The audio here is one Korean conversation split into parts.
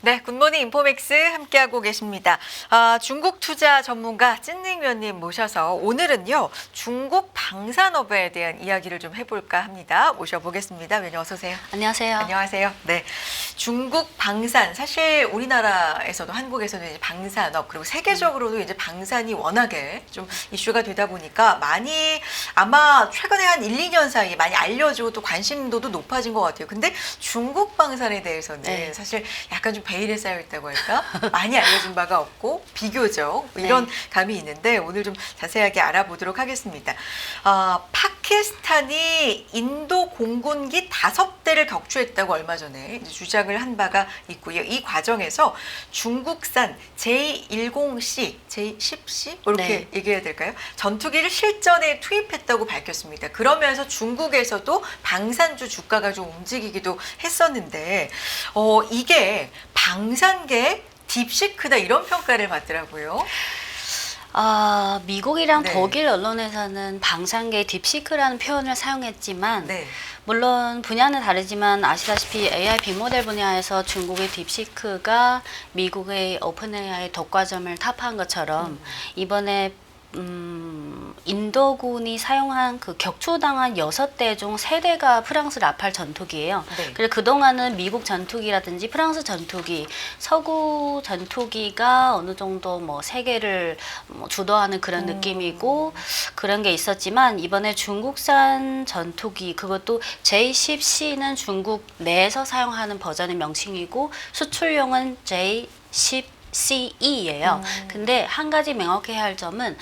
네, 굿모닝 인포맥스 함께하고 계십니다. 중국 투자 전문가 찐닝면님 모셔서 오늘은요, 중국 방산업에 대한 이야기를 좀 해볼까 합니다. 모셔보겠습니다. 면님 어서 오세요. 안녕하세요. 안녕하세요. 네, 중국 방산, 사실 우리나라에서도 한국에서도 이제 방산업, 그리고 세계적으로도 이제 방산이 워낙에 좀 이슈가 되다 보니까 많이 아마 최근에 한 1, 2년 사이에 많이 알려지고 또 관심도도 높아진 것 같아요. 근데 중국 방산에 대해서는 네. 사실 약간 좀 베일에 쌓여 있다고 할까? 많이 알려진 바가 없고 비교적 이런 감이 있는데 오늘 좀 자세하게 알아보도록 하겠습니다. 파키스탄이 인도 공군기 5대를 격추했다고 얼마 전에 이제 주장을 한 바가 있고요. 이 과정에서 중국산 J10C, J10C 이렇게 얘기해야 될까요? 전투기를 실전에 투입했다고 밝혔습니다. 그러면서 중국에서도 방산주 주가가 좀 움직이기도 했었는데 이게 방산계 딥시크다 이런 평가를 받더라고요. 미국이랑 네. 독일 언론에서는 방산계 딥시크라는 표현을 사용했지만 네. 물론 분야는 다르지만 아시다시피 AI 빅모델 분야에서 중국의 딥시크가 미국의 오픈 AI 독과점을 타파한 것처럼 이번에 인도군이 사용한 그 격추당한 6대 중 3대가 프랑스 라팔 전투기예요. 네. 그래서 그동안은 미국 전투기라든지 프랑스 전투기, 서구 전투기가 어느 정도 뭐 세계를 주도하는 그런 느낌이고 그런 게 있었지만 이번에 중국산 전투기, 그것도 J10C는 중국 내에서 사용하는 버전의 명칭이고 수출용은 J10 CE예요. 근데 한 가지 명확해야 할 점은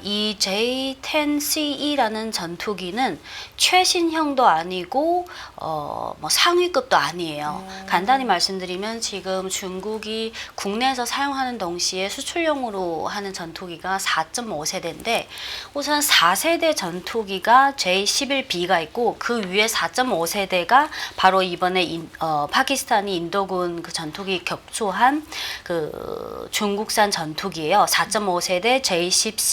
이 J10CE라는 전투기는 최신형도 아니고 뭐 상위급도 아니에요. 간단히 말씀드리면 지금 중국이 국내에서 사용하는 동시에 수출용으로 하는 전투기가 4.5세대인데 우선 4세대 전투기가 J11B가 있고 그 위에 4.5세대가 바로 이번에 파키스탄이 인도군 그 전투기 격추한 그 중국산 전투기예요. 4.5세대 J10C.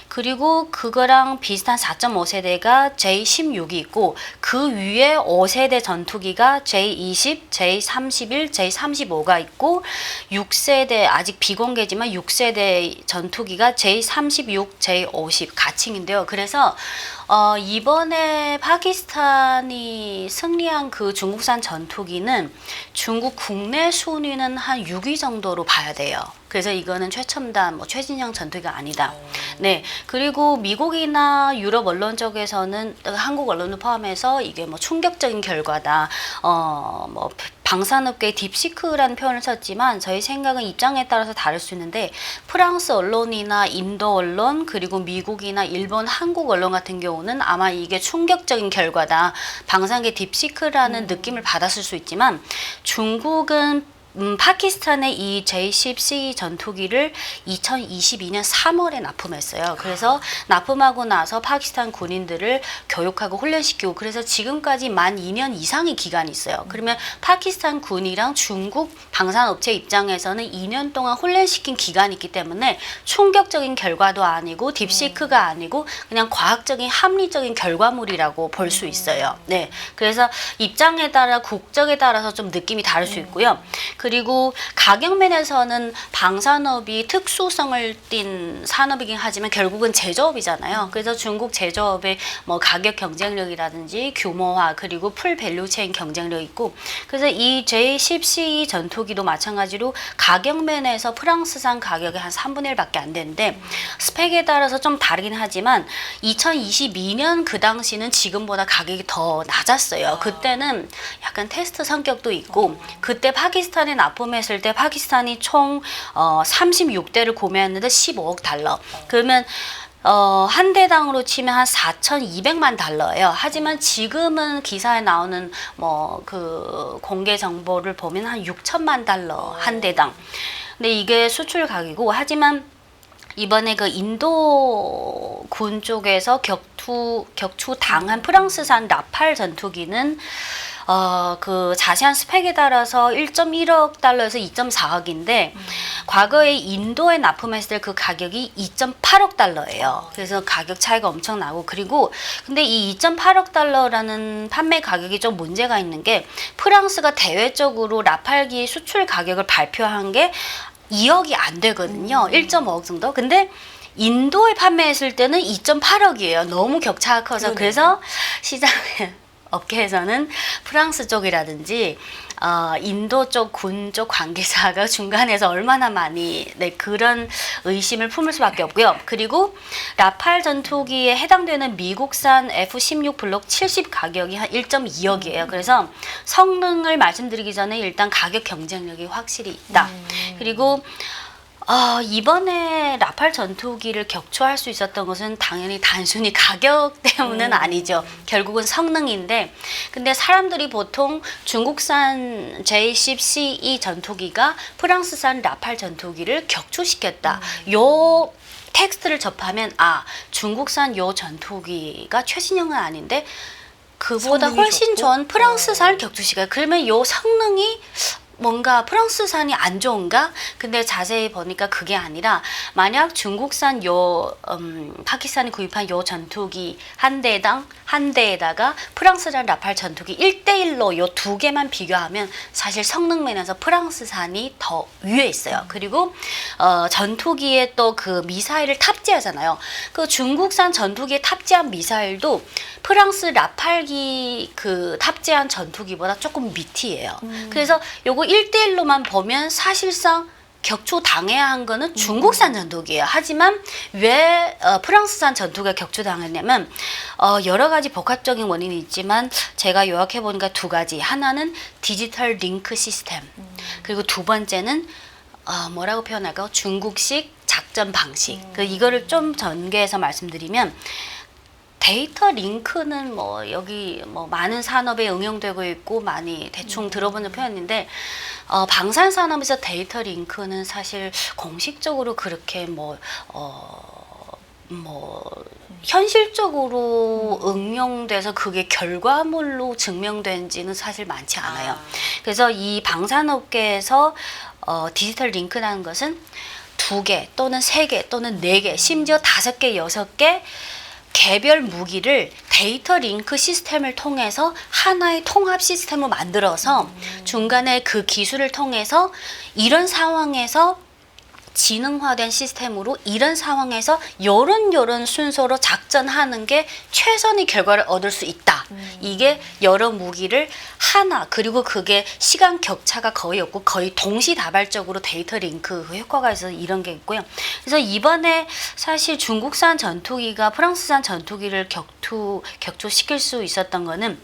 그리고 그거랑 비슷한 4.5세대가 J16이 있고 그 위에 5세대 전투기가 J20, J31, J35가 있고 6세대 아직 비공개지만 6세대 전투기가 J36, J50 가칭인데요. 그래서 이번에 파키스탄이 승리한 그 중국산 전투기는 중국 국내 순위는 한 6위 정도로 봐야 돼요. 그래서 이거는 최첨단, 뭐 최신형 전투기가 아니다. 네. 그리고 미국이나 유럽 언론 쪽에서는 한국 언론을 포함해서 이게 뭐 충격적인 결과다. 뭐 방산업계 딥시크라는 표현을 썼지만 저희 생각은 입장에 따라서 다를 수 있는데 프랑스 언론이나 인도 언론 그리고 미국이나 일본, 한국 언론 같은 경우는 아마 이게 충격적인 결과다. 방산계 딥시크라는 느낌을 받았을 수 있지만 중국은 파키스탄의 이 J10C 전투기를 2022년 3월에 납품했어요. 그래서 납품하고 나서 파키스탄 군인들을 교육하고 훈련시키고 그래서 지금까지 만 2년 이상의 기간이 있어요. 그러면 파키스탄 군이랑 중국 방산업체 입장에서는 2년 동안 훈련시킨 기간이 있기 때문에 충격적인 결과도 아니고 딥시크가 아니고 그냥 과학적인 합리적인 결과물이라고 볼 수 있어요. 네, 그래서 입장에 따라 국적에 따라서 좀 느낌이 다를 수 있고요. 그리고 가격면에서는 방산업이 특수성을 띈 산업이긴 하지만 결국은 제조업이잖아요. 그래서 중국 제조업의 뭐 가격 경쟁력이라든지 규모화 그리고 풀 밸류체인 경쟁력이 있고 그래서 이 J10C 전투기도 마찬가지로 가격면에서 프랑스산 가격의 한 3분의 1밖에 안 되는데 스펙에 따라서 좀 다르긴 하지만 2022년 그 당시는 지금보다 가격이 더 낮았어요. 그때는 약간 테스트 성격도 있고 그때 파키스탄에 납품했을 때 파키스탄이 총 36대를 구매했는데 15억 달러. 그러면 한 대당으로 치면 한 4,200만 달러예요. 하지만 지금은 기사에 나오는 뭐 그 공개 정보를 보면 한 6천만 달러 한 대당. 근데 이게 수출 가격이고 하지만 이번에 그 인도군 쪽에서 격추 당한 프랑스산 라팔 전투기는 그 자세한 스펙에 따라서 1.1억 달러에서 2.4억인데 과거에 인도에 납품했을 때 그 가격이 2.8억 달러예요. 그래서 가격 차이가 엄청 나고 그리고 근데 이 2.8억 달러라는 판매 가격이 좀 문제가 있는 게 프랑스가 대외적으로 라팔기 수출 가격을 발표한 게 2억이 안 되거든요. 1.5억 정도. 근데 인도에 판매했을 때는 2.8억이에요. 너무 격차가 커서 그러네요. 그래서 시장에 업계에서는 프랑스 쪽이라든지 인도 쪽, 군 쪽 관계자가 중간에서 얼마나 많이 그런 의심을 품을 수밖에 없고요. 그리고 라팔 전투기에 해당되는 미국산 F-16 블록 70 가격이 한 1.2억이에요. 그래서 성능을 말씀드리기 전에 일단 가격 경쟁력이 확실히 있다. 그리고 이번에 라팔 전투기를 격추할 수 있었던 것은 당연히 단순히 가격 때문은 아니죠. 결국은 성능인데, 근데 사람들이 보통 중국산 J-10CE 전투기가 프랑스산 라팔 전투기를 격추시켰다. 요 텍스트를 접하면 중국산 요 전투기가 최신형은 아닌데 그보다 성능이 훨씬 좋고? 좋은 프랑스산 격추시가 그러면 요 성능이 뭔가 프랑스산이 안 좋은가? 근데 자세히 보니까 그게 아니라 만약 중국산 파키스탄이 구입한 요 전투기 한 대에다가 프랑스산 라팔 전투기 1대1로 요 두 개만 비교하면 사실 성능 면에서 프랑스산이 더 위에 있어요. 그리고 전투기에 또 그 미사일을 탑재하잖아요. 그 중국산 전투기에 탑재한 미사일도 프랑스 라팔기 그 탑재한 전투기보다 조금 밑이에요. 그래서 요거 1대1로만 보면 사실상 격추 당해야 한 거는 중국산 전투기예요. 하지만 왜 프랑스산 전투기가 격추당했냐면 여러 가지 복합적인 원인이 있지만 제가 요약해 보니까 두 가지. 하나는 디지털 링크 시스템. 그리고 두 번째는 뭐라고 표현할까요? 중국식 작전 방식. 이거를 좀 전개해서 말씀드리면 데이터 링크는 여기 많은 산업에 응용되고 있고 많이 대충 들어보는 표현인데 방산 산업에서 데이터 링크는 사실 공식적으로 그렇게 현실적으로 응용돼서 그게 결과물로 증명된지는 사실 많지 않아요. 그래서 이 방산업계에서 디지털 링크라는 것은 2개 또는 3개 또는 4개 심지어 5개, 6개 개별 무기를 데이터 링크 시스템을 통해서 하나의 통합 시스템을 만들어서 중간에 그 기술을 통해서 이런 상황에서 지능화된 시스템으로 이런 상황에서 요런 순서로 작전하는 게 최선의 결과를 얻을 수 있다. 이게 여러 무기를 하나 그리고 그게 시간 격차가 거의 없고 거의 동시다발적으로 데이터 링크 그 효과가 있어서 이런 게 있고요. 그래서 이번에 사실 중국산 전투기가 프랑스산 전투기를 격추시킬 수 있었던 거는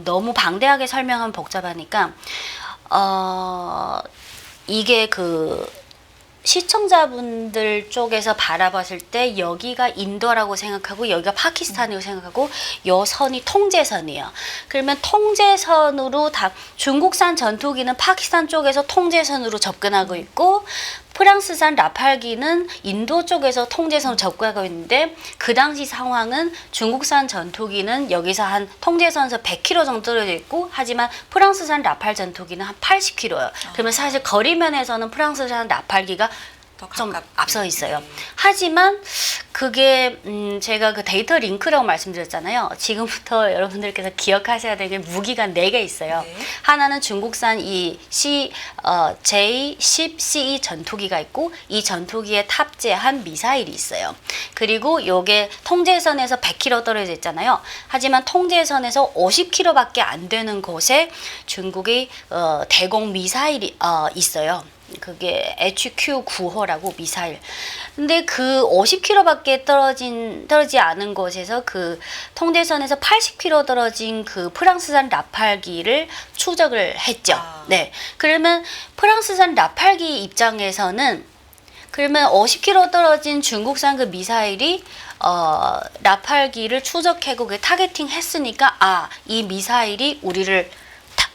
너무 방대하게 설명하면 복잡하니까 이게 시청자분들 쪽에서 바라봤을 때 여기가 인도라고 생각하고 여기가 파키스탄이라고 생각하고 요 선이 통제선이에요. 그러면 통제선으로 중국산 전투기는 파키스탄 쪽에서 통제선으로 접근하고 있고 프랑스산 라팔기는 인도 쪽에서 통제선으로 접근하고 있는데 그 당시 상황은 중국산 전투기는 여기서 한 통제선에서 100km 정도 떨어져 있고 하지만 프랑스산 라팔 전투기는 한 80km예요. 그러면 사실 거리면에서는 프랑스산 라팔기가 좀 앞서 있어요. 하지만 그게 제가 그 데이터 링크라고 말씀드렸잖아요. 지금부터 여러분들께서 기억하셔야 되는 게 무기가 4개 있어요. 네. 하나는 중국산 이 J-10CE 전투기가 있고 이 전투기에 탑재한 미사일이 있어요. 그리고 요게 통제선에서 100km 떨어져 있잖아요. 하지만 통제선에서 50km밖에 안 되는 곳에 중국의 대공 미사일이 있어요. 그게 HQ-9호라고 미사일. 근데 그 50km밖에 떨어지지 않은 곳에서 그 통제선에서 80km 떨어진 그 프랑스산 라팔기를 추적을 했죠. 네. 그러면 프랑스산 라팔기 입장에서는 그러면 50km 떨어진 중국산 그 미사일이 라팔기를 추적하고 그 타겟팅 했으니까 이 미사일이 우리를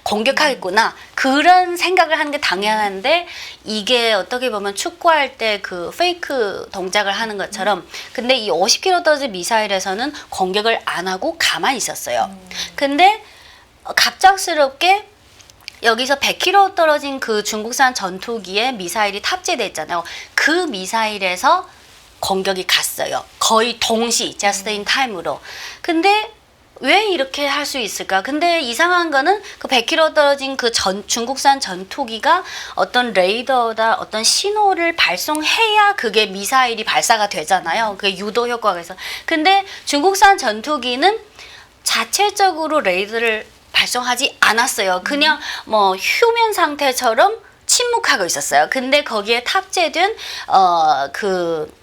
공격하겠구나. 그런 생각을 하는 게 당연한데 이게 어떻게 보면 축구할 때 그 페이크 동작을 하는 것처럼 근데 이 50km 떨어진 미사일에서는 공격을 안 하고 가만히 있었어요. 근데 갑작스럽게 여기서 100km 떨어진 그 중국산 전투기에 미사일이 탑재돼 있잖아요. 그 미사일에서 공격이 갔어요. 거의 동시, just in time으로. 근데 왜 이렇게 할 수 있을까? 근데 이상한 거는 그 100km 떨어진 그 중국산 전투기가 어떤 레이더나 어떤 신호를 발송해야 그게 미사일이 발사가 되잖아요. 그게 유도 효과가 있어. 근데 중국산 전투기는 자체적으로 레이더를 발송하지 않았어요. 그냥 뭐 휴면 상태처럼 침묵하고 있었어요. 근데 거기에 탑재된 그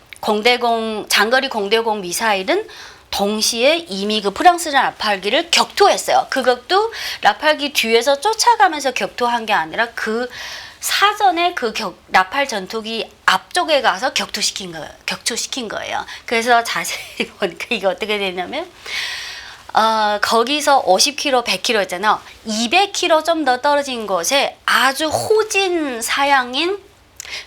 장거리 공대공 미사일은 동시에 이미 그 프랑스산 라팔기를 격투했어요. 그것도 라팔기 뒤에서 쫓아가면서 격투한 게 아니라 그 사전에 그 라팔 전투기 앞쪽에 가서 격투시킨 거예요. 그래서 자세히 보니까 이게 어떻게 되냐면 거기서 50km, 100km 있잖아요. 200km 좀 더 떨어진 곳에 아주 호진 사양인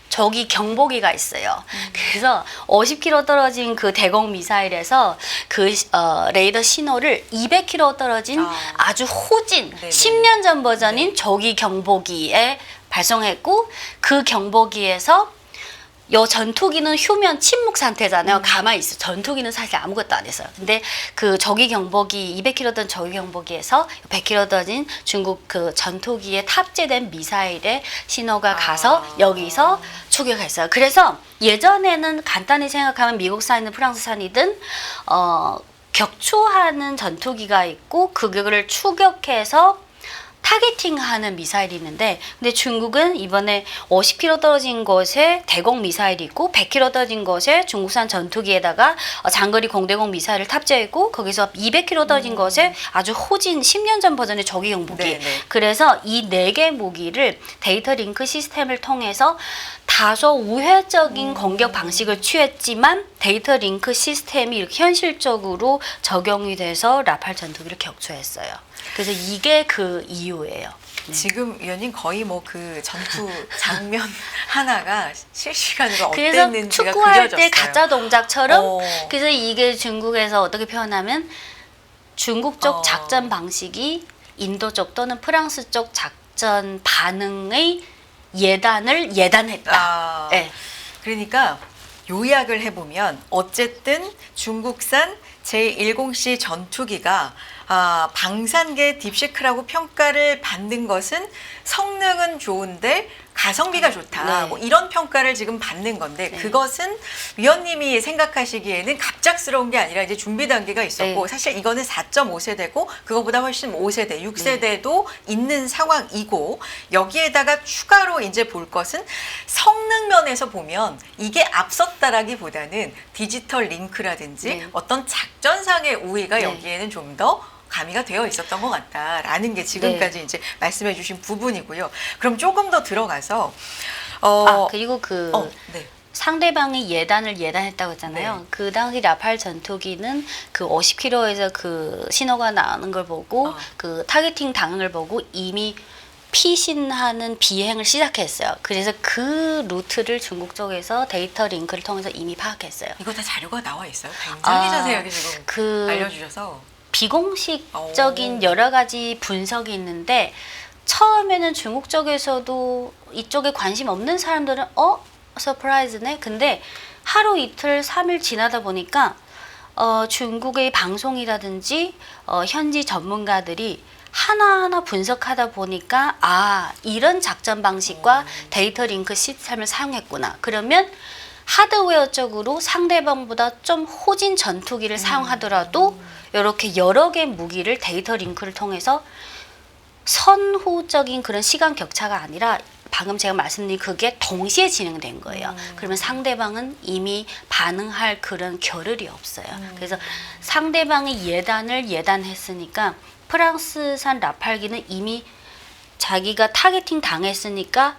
저기 경보기가 있어요. 그래서 50km 떨어진 그 대공 미사일에서 그 레이더 신호를 200km 떨어진 아주 호진 네네. 10년 전 버전인 저기 경보기에 발송했고 그 경보기에서 요 전투기는 휴면 침묵 상태잖아요. 가만히 있어. 전투기는 사실 아무것도 안 했어요. 근데 그 저기 경보기 200km 던 저기 경보기에서 100km 던진 중국 그 전투기에 탑재된 미사일의 신호가 가서 여기서 추격했어요. 그래서 예전에는 간단히 생각하면 미국산이든 프랑스산이든 격추하는 전투기가 있고 그거를 추격해서 타겟팅하는 미사일이 있는데 근데 중국은 이번에 50km 떨어진 곳에 대공 미사일이 있고 100km 떨어진 곳에 중국산 전투기에다가 장거리 공대공 미사일을 탑재했고 거기서 200km 떨어진 곳에 아주 호진 10년 전 버전의 저기형 무기 네네. 그래서 이 4개 무기를 데이터 링크 시스템을 통해서 다소 우회적인 공격 방식을 취했지만 데이터 링크 시스템이 이렇게 현실적으로 적용이 돼서 라팔 전투기를 격추했어요. 그래서 이게 그 이유예요. 네. 지금 위원님 거의 뭐 그 전투 장면 하나가 실시간으로 그래서 어땠는지가 축구할 그려졌어요. 때 가짜 동작처럼 어. 그래서 이게 중국에서 어떻게 표현하면 중국 쪽 어. 작전 방식이 인도 쪽 또는 프랑스 쪽 작전 반응의 예단을 예단했다. 네. 그러니까 요약을 해보면 어쨌든 중국산 제10C 전투기가 방산계 딥시크라고 평가를 받는 것은 성능은 좋은데 가성비가 좋다. 네. 뭐 이런 평가를 지금 받는 건데 네. 그것은 위원님이 생각하시기에는 갑작스러운 게 아니라 이제 준비 단계가 있었고 네. 사실 이거는 4.5세대고 그거보다 훨씬 5세대, 6세대도 있는 상황이고 여기에다가 추가로 이제 볼 것은 성능 면에서 보면 이게 앞섰다라기보다는 디지털 링크라든지 네. 어떤 작전상의 우위가 네. 여기에는 좀 더 가미가 되어 있었던 것 같다라는 게 지금까지 이제 말씀해 주신 부분이고요. 그럼 조금 더 들어가서 그리고 그 네. 상대방이 예단했다고 했잖아요. 네. 그 당시 라팔 전투기는 그 50km에서 그 신호가 나오는 걸 보고 그 타겟팅 당한 걸 보고 이미 피신하는 비행을 시작했어요. 그래서 그 루트를 중국 쪽에서 데이터 링크를 통해서 이미 파악했어요. 이거 다 자료가 나와 있어요. 굉장히 자세하게 지금 그 알려주셔서. 비공식적인 여러 가지 분석이 있는데 처음에는 중국 쪽에서도 이쪽에 관심 없는 사람들은 서프라이즈네. 근데 하루 이틀 3일 지나다 보니까 중국의 방송이라든지 현지 전문가들이 하나하나 분석하다 보니까 이런 작전 방식과 데이터 링크 시스템을 사용했구나. 그러면 하드웨어적으로 상대방보다 좀 호진 전투기를 사용하더라도 이렇게 여러 개 무기를 데이터 링크를 통해서 선후적인 그런 시간 격차가 아니라 방금 제가 말씀드린 그게 동시에 진행된 거예요. 그러면 상대방은 이미 반응할 그런 겨를이 없어요. 그래서 상대방의 예단을 예단했으니까 프랑스산 라팔기는 이미 자기가 타겟팅 당했으니까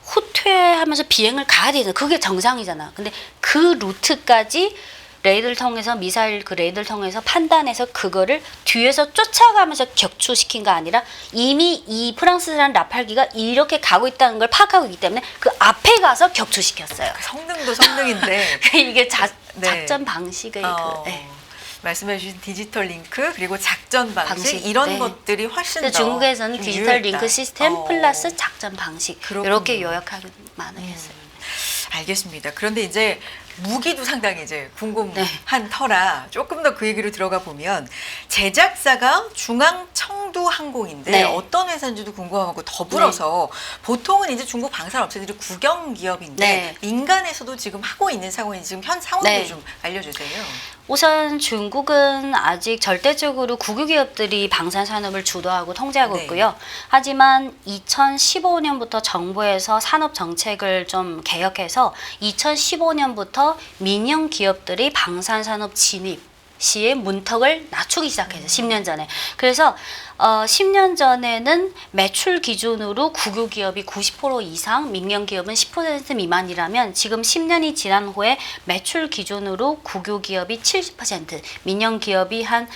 후퇴하면서 비행을 가야 되잖아. 그게 정상이잖아. 근데 그 루트까지 레이더를 통해서 미사일 그 레이더를 통해서 판단해서 그거를 뒤에서 쫓아가면서 격추시킨 거 아니라 이미 이 프랑스산 라팔기가 이렇게 가고 있다는 걸 파악하고 있기 때문에 그 앞에 가서 격추시켰어요. 성능도 성능인데 이게 네. 작전 방식의 네. 말씀해주신 디지털 링크 그리고 작전 방식, 방식, 이런 네. 것들이 훨씬 더 근데 중국에서는 좀 디지털 유효했다. 링크 시스템 플러스 작전 방식 그렇군요. 이렇게 요약하기 많았어요. 알겠습니다. 그런데 이제 무기도 상당히 이제 궁금한 네. 터라 조금 더 그 얘기로 들어가 보면 제작사가 중앙청두항공인데 네. 어떤 회사인지도 궁금하고 더불어서 보통은 이제 중국 방산업체들이 국영 기업인데 네. 민간에서도 지금 하고 있는 상황인지 지금 현 상황도 네. 좀 알려주세요. 우선 중국은 아직 절대적으로 국유기업들이 방산 산업을 주도하고 통제하고 네. 있고요. 하지만 2015년부터 정부에서 산업 정책을 좀 개혁해서 2015년부터 민영 기업들이 방산 산업 진입 시의 문턱을 낮추기 시작해서 10년 전에. 그래서 10년 전에는 매출 기준으로 국유 기업이 90% 이상, 민영 기업은 10% 미만이라면 지금 10년이 지난 후에 매출 기준으로 국유 기업이 70%, 민영 기업이 한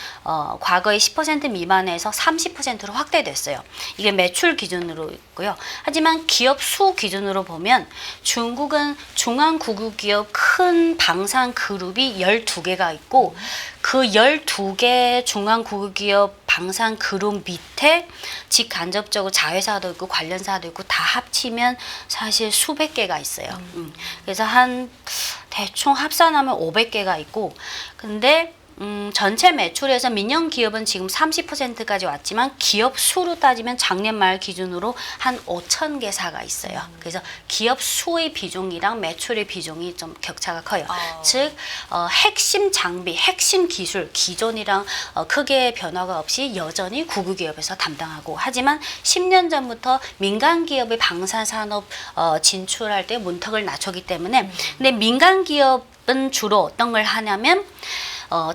과거의 10% 미만에서 30%로 확대됐어요. 이게 매출 기준으로 있고요. 하지만 기업 수 기준으로 보면 중국은 중앙 국유 기업 큰 방산 그룹이 12개가 있고 그 12개 중앙 국유 기업 방산 그룹 밑에 직간접적으로 자회사도 있고 관련사도 있고 다 합치면 사실 수백 개가 있어요. 그래서 한 대충 합산하면 500개가 있고 근데 전체 매출에서 민영 기업은 지금 30%까지 왔지만 기업 수로 따지면 작년 말 기준으로 한 5,000개사가 있어요. 그래서 기업 수의 비중이랑 매출의 비중이 좀 격차가 커요. 즉 핵심 장비, 핵심 기술, 기존이랑 크게 변화가 없이 여전히 국유 기업에서 담당하고 하지만 10년 전부터 민간 기업의 방산 산업 진출할 때 문턱을 낮췄기 때문에 근데 민간 기업은 주로 어떤 걸 하냐면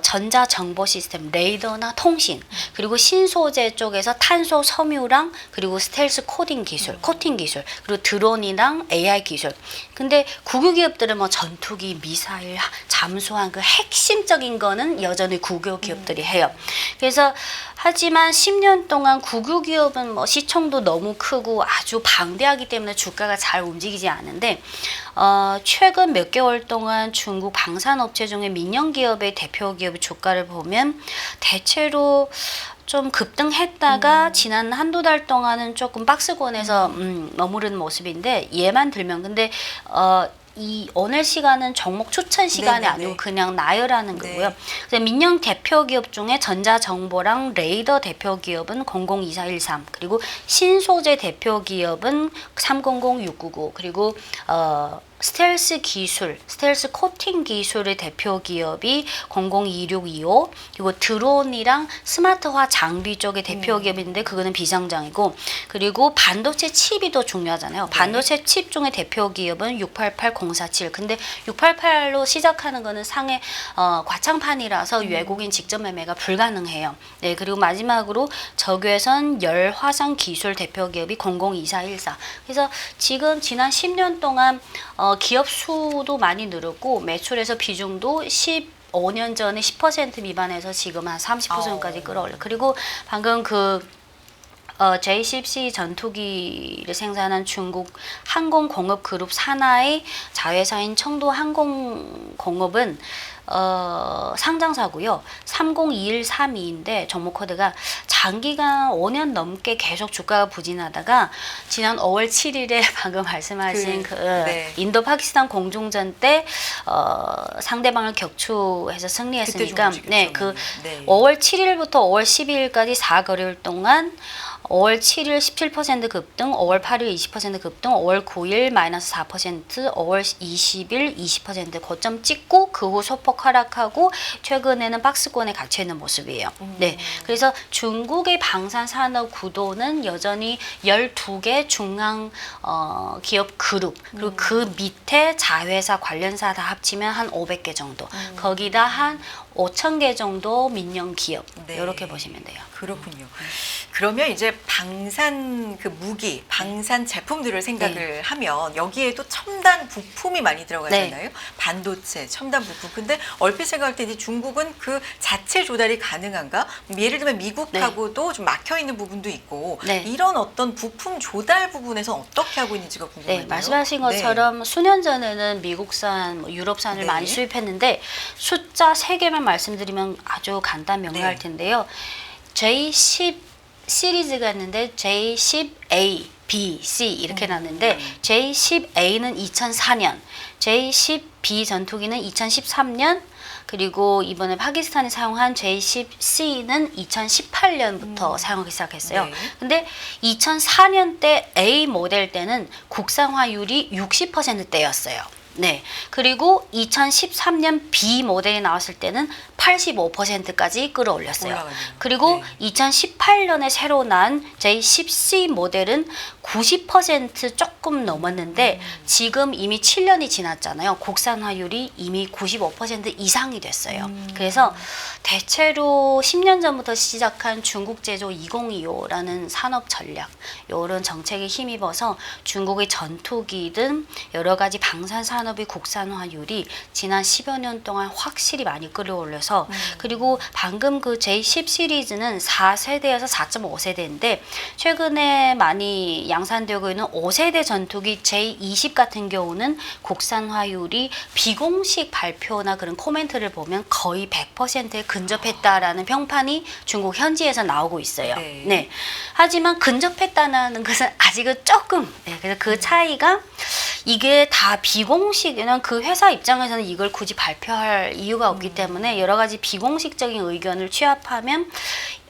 전자정보 시스템, 레이더나 통신, 그리고 신소재 쪽에서 탄소 섬유랑 그리고 스텔스 코딩 기술, 코팅 기술, 그리고 드론이랑 AI 기술. 근데 국유 기업들은 뭐 전투기, 미사일, 잠수함 그 핵심적인 거는 여전히 국유 기업들이 해요. 그래서 하지만 10년 동안 국유 기업은 뭐 시총도 너무 크고 아주 방대하기 때문에 주가가 잘 움직이지 않는데 최근 몇 개월 동안 중국 방산업체 중에 민영 기업의 대표 기업의 주가를 보면 대체로 좀 급등했다가 지난 한두 달 동안은 조금 박스권에서 머무르는 모습인데 예만 들면 근데 이 오늘 시간은 종목 추천 시간이 네네네. 아니고 그냥 나열하는 네. 거고요. 그래서 민영 대표 기업 중에 전자정보랑 레이더 대표 기업은 002413 그리고 신소재 대표 기업은 300699 그리고 스텔스 기술, 스텔스 코팅 기술의 대표 기업이 002625 그리고 드론이랑 스마트화 장비 쪽의 대표 기업인데 그거는 비상장이고 그리고 반도체 칩이 더 중요하잖아요. 반도체 칩 중에 대표 기업은 688047 근데 688로 시작하는 거는 상해 과창판이라서 외국인 직접 매매가 불가능해요. 네, 그리고 마지막으로 적외선 열화상 기술 대표 기업이 002414 그래서 지금 지난 10년 동안 기업 수도 많이 늘었고 매출에서 비중도 5년 전에 10% 미만에서 지금 한 30%까지 끌어올려. 그리고 방금 J10C 전투기를 생산한 중국 항공공업그룹 산하의 자회사인 청도항공공업은 상장사고요. 302132인데 종목 코드가 장기간 5년 넘게 계속 주가가 부진하다가 지난 5월 7일에 방금 말씀하신 네. 인도 파키스탄 공중전 때 상대방을 격추해서 승리했으니까 네, 5월 7일부터 5월 12일까지 4거래일 동안 5월 7일 17% 급등, 5월 8일 20% 급등, 5월 9일 마이너스 4%, 5월 20일 20% 고점 찍고 그 후 소폭 하락하고 최근에는 박스권에 갇혀 있는 모습이에요. 네, 그래서 중국의 방산 산업 구도는 여전히 12개 중앙 기업 그룹 그리고 그 밑에 자회사 관련사 다 합치면 한 500개 정도. 거기다 한 5,000개 정도 민영 기업 네. 이렇게 보시면 돼요. 그렇군요. 그러면 이제 방산 그 무기, 방산 제품들을 생각을 하면 여기에도 첨단 부품이 많이 들어가잖아요. 반도체, 첨단 부품. 근데 얼핏 생각할 때 이제 중국은 그 자체 조달이 가능한가? 예를 들면 미국하고도 좀 막혀 있는 부분도 있고 이런 어떤 부품 조달 부분에서 어떻게 하고 있는지가 궁금해요. 네, 말씀하신 것처럼 수년 전에는 미국산, 유럽산을 많이 수입했는데 숫자 3개만 말씀드리면 아주 간단 명료할 네. 텐데요. J10 시리즈가 있는데 J10A, B, C 이렇게 났는데 J10A는 2004년, J10B 전투기는 2013년, 그리고 이번에 파키스탄이 사용한 J10C는 2018년부터 사용하기 시작했어요. 네. 근데 2004년 때 A 모델 때는 국산화율이 60%대였어요. 네. 그리고 2013년 B 모델이 나왔을 때는 85%까지 끌어올렸어요. 올라가네요. 그리고 네. 2018년에 새로 난 J10C 모델은 90% 조금 넘었는데 지금 이미 7년이 지났잖아요. 국산화율이 이미 95% 이상이 됐어요. 그래서 대체로 10년 전부터 시작한 중국 제조 2025라는 산업 전략, 이런 정책에 힘입어서 중국의 전투기든 여러 가지 방산 산업의 국산화율이 지난 10여 년 동안 확실히 많이 끌어올려서 그리고 방금 그 J10 시리즈는 4세대에서 4.5세대인데 최근에 많이 양산되고 있는 5세대 전투기 J20 같은 경우는 국산화율이 비공식 발표나 그런 코멘트를 보면 거의 100%에 근접했다라는 평판이 중국 현지에서 나오고 있어요. 네. 네. 하지만 근접했다는 것은 아직은 조금, 네. 그래서 그 차이가 이게 다 비공식이면 그 회사 입장에서는 이걸 굳이 발표할 이유가 없기 때문에 여러 가지 비공식적인 의견을 취합하면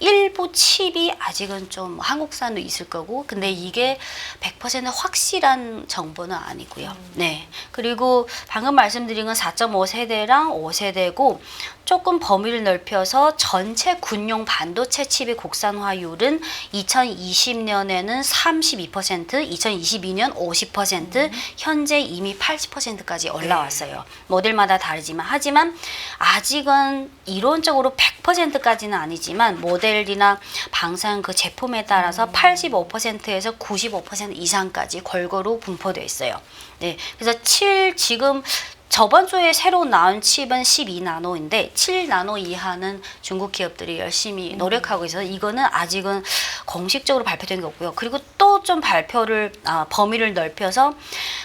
일부 칩이 아직은 좀 한국산도 있을 거고 근데 이게 100% 확실한 정보는 아니고요. 네. 그리고 방금 말씀드린 건 4.5세대랑 5세대고 조금 범위를 넓혀서 전체 군용 반도체 칩의 국산화율은 2020년에는 32%, 2022년 50%, 현재 이미 80%까지 올라왔어요. 모델마다 다르지만 하지만 아직은 이론적으로 100%까지는 아니지만 모델이나 방산 그 제품에 따라서 85%에서 95% 이상까지 골고루 분포되어 있어요. 네, 그래서 지금 저번 주에 새로 나온 칩은 12나노인데 7나노 이하는 중국 기업들이 열심히 노력하고 있어서 이거는 아직은 공식적으로 발표된 게 없고요. 그리고 또 좀 범위를 넓혀서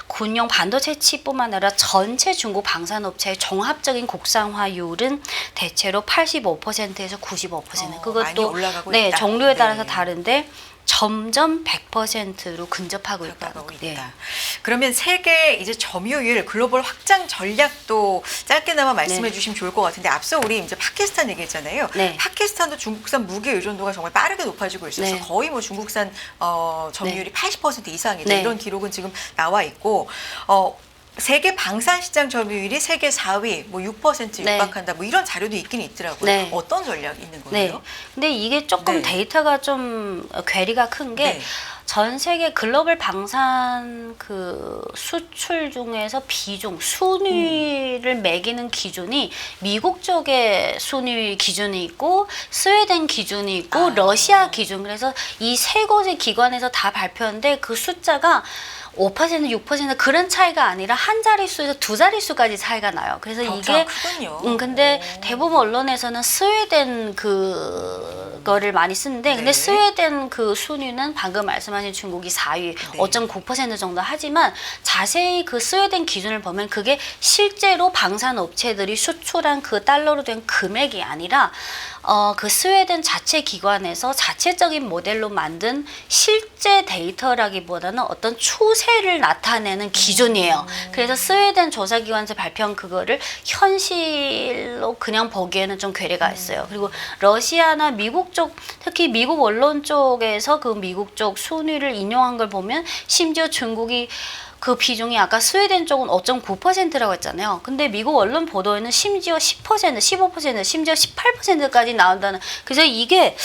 군용 반도체 칩뿐만 아니라 전체 중국 방산업체의 종합적인 국산화율은 대체로 85%에서 95%. 그것도 많이 올라가고 네, 있다. 종류에 따라서 네. 다른데 점점 100%로 근접하고 있다. 올라가고 네. 있다. 그러면 세계 이제 점유율 글로벌 확장 전략도 짧게나마 말씀해 네. 주시면 좋을 것 같은데 앞서 우리 이제 파키스탄 얘기했잖아요. 네. 파키스탄도 중국산 무기 의존도가 정말 빠르게 높아지고 있어서 네. 거의 뭐 중국산 점유율이 80% 이상이다. 네. 이런 기록은 지금 나와 있고 세계 방산 시장 점유율이 세계 4위, 뭐 6% 네. 육박한다. 뭐 이런 자료도 있긴 있더라고요. 네. 어떤 전략이 있는 네. 거예요? 근데 이게 조금 네. 데이터가 좀 괴리가 큰 게 전 네. 세계 글로벌 방산 그 수출 중에서 비중, 순위를 매기는 기준이 미국 쪽에 순위 기준이 있고 스웨덴 기준이 있고 러시아 기준. 그래서 이 세 곳의 기관에서 다 발표한데 그 숫자가 5%, 6% 그런 차이가 아니라 한 자릿수에서 두 자릿수까지 차이가 나요. 그래서 이게 크군요. 근데 대부분 언론에서는 스웨덴 그거를 많이 쓰는데 근데 네. 스웨덴 그 순위는 방금 말씀하신 중국이 4위, 네. 5.9% 정도 하지만 자세히 그 스웨덴 기준을 보면 그게 실제로 방산 업체들이 수출한 그 달러로 된 금액이 아니라 그 스웨덴 자체 기관에서 자체적인 모델로 만든 실제 데이터라기보다는 어떤 추세를 나타내는 기준이에요. 그래서 스웨덴 조사기관에서 발표한 그거를 현실로 그냥 보기에는 좀 괴리가 있어요. 그리고 러시아나 미국 쪽, 특히 미국 언론 쪽에서 그 미국 쪽 순위를 인용한 걸 보면 심지어 중국이 그 비중이 아까 스웨덴 쪽은 5.9%라고 했잖아요. 근데 미국 언론 보도에는 심지어 10%, 15%, 심지어 18%까지 나온다는. 그래서 이게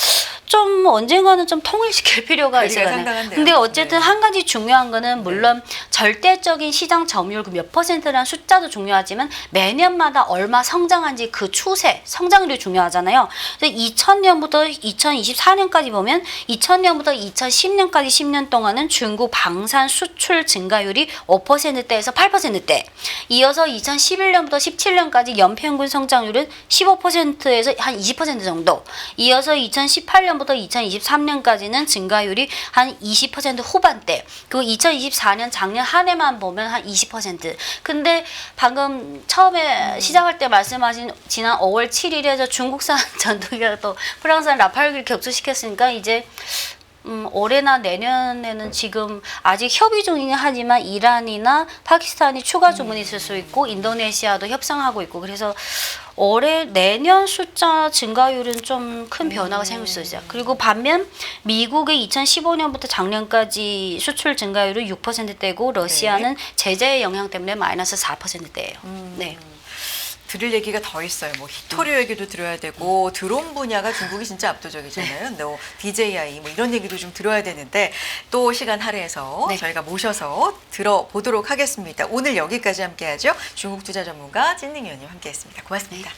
좀 언젠가는 좀 통일시킬 필요가 있어요. 상당한데요. 근데 어쨌든 네. 한 가지 중요한 거는 물론 절대적인 시장 점유율 그 몇 퍼센트라는 숫자도 중요하지만 매년마다 얼마 성장한지 그 추세, 성장률이 중요하잖아요. 그래서 2000년부터 2024년까지 보면 2000년부터 2010년까지 10년 동안은 중국 방산 수출 증가율이 5%대에서 8%대. 이어서 2011년부터 17년까지 연평균 성장률은 15%에서 한 20% 정도. 이어서 2018년부터 2018년부터 2023년까지는 증가율이 한 20% 후반대. 그리고 2024년 작년 한 해만 보면 한 20%. 근데 방금 처음에 시작할 때 말씀하신 지난 5월 7일에 저 중국산 전투기가 또 프랑스산 라팔기를 격추시켰으니까 이제 올해나 내년에는 지금 아직 협의 중이긴 하지만 이란이나 파키스탄이 추가 주문이 있을 수 있고 인도네시아도 협상하고 있고 그래서 올해 내년 숫자 증가율은 좀 큰 변화가 생길 수 있어요. 그리고 반면 미국의 2015년부터 작년까지 수출 증가율은 6%대고 러시아는 제재의 영향 때문에 마이너스 4%대예요. 네. 들을 얘기가 더 있어요. 뭐 히토류 얘기도 들어야 되고 드론 분야가 중국이 진짜 압도적이잖아요. 또 DJI 뭐 이런 얘기도 좀 들어야 되는데 또 시간 할애해서 네. 저희가 모셔서 들어보도록 하겠습니다. 오늘 여기까지 함께하죠. 중국 투자 전문가 찐닝 의원님 함께했습니다. 고맙습니다.